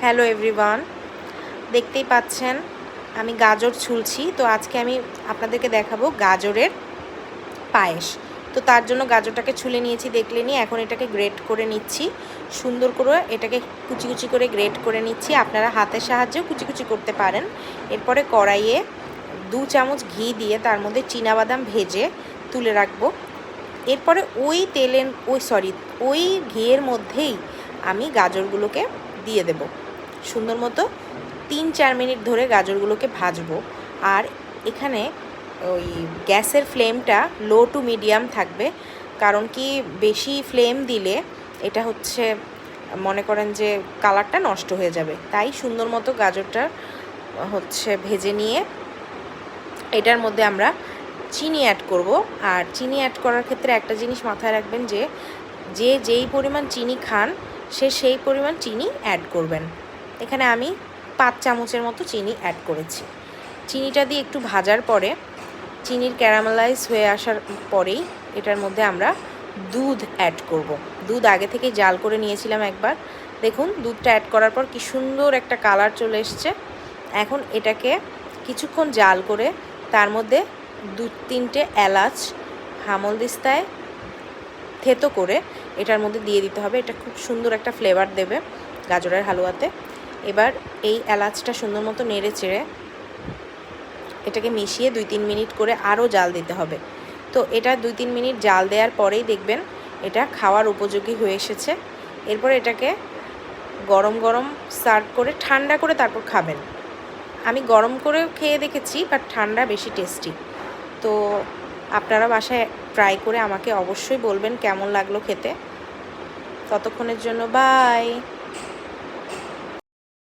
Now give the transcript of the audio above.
Hello everyone, দেখতেই পাচ্ছেন আমি গাজর ছুলছি। তো আজকে আমি আপনাদেরকে দেখাবো গাজরের পায়েস। তো তার জন্য গাজরটাকে ছুলে নিয়েছি, দেখলেনি। এখন এটাকে গ্রেট করে নিচ্ছি, সুন্দর করে এটাকে কুচি কুচি করে গ্রেট করে নিচ্ছি। আপনারা হাতের সাহায্যেও কুচি কুচি করতে পারেন। এরপরে কড়াইয়ে 2 চামচ ঘি দিয়ে তার মধ্যে চীনাবাদাম ভেজে তুলে রাখবো। এরপরে ওই ঘিয়ের মধ্যেই আমি গাজরগুলোকে দিয়ে দেব। সুন্দর মতো 3-4 মিনিট ধরে গাজরগুলোকে ভাজবো। আর এখানে ওই গ্যাসের ফ্লেমটা লো টু মিডিয়াম থাকবে, কারণ কি বেশি ফ্লেম দিলে এটা মনে করেন যে কালারটা নষ্ট হয়ে যাবে। তাই সুন্দর মতো গাজরটা ভেজে নিয়ে এটার মধ্যে আমরা চিনি অ্যাড করব। আর চিনি অ্যাড করার ক্ষেত্রে একটা জিনিস মাথায় রাখবেন যে যেই পরিমাণ চিনি খান সেই পরিমাণ চিনি অ্যাড করবেন। এখানে আমি 5 চামচের মতো চিনি অ্যাড করেছি। চিনিটা দিয়ে একটু ভাজার পরে চিনির ক্যারামেলাইজ হয়ে আসার পরেই এটার মধ্যে আমরা দুধ অ্যাড করব। দুধ আগে থেকে জাল করে নিয়েছিলাম একবার। দেখুন দুধটা অ্যাড করার পর কি সুন্দর একটা কালার চলে এসছে। এখন এটাকে কিছুক্ষণ জাল করে তার মধ্যে 2-3টে এলাচ হামলদিস্তায় থেতো করে এটার মধ্যে দিয়ে দিতে হবে। এটা খুব সুন্দর একটা ফ্লেভার দেবে গাজরের হালুয়াতে। এবার এই এলাচটা সুন্দর মতো নেড়ে চেড়ে এটাকে মিশিয়ে 2-3 মিনিট করে আরও জাল দিতে হবে। তো এটা 2-3 মিনিট জাল দেওয়ার পরেই দেখবেন এটা খাওয়ার উপযোগী হয়ে এসেছে। এরপর এটাকে গরম গরম সার্ভ করে ঠান্ডা করে তারপর খাবেন। আমি গরম করে খেয়ে দেখেছি, বাট ঠান্ডা বেশি টেস্টি। তো আপনারা বাসায় ট্রাই করে আমাকে অবশ্যই বলবেন কেমন লাগলো খেতে। ততক্ষণের জন্য বাই।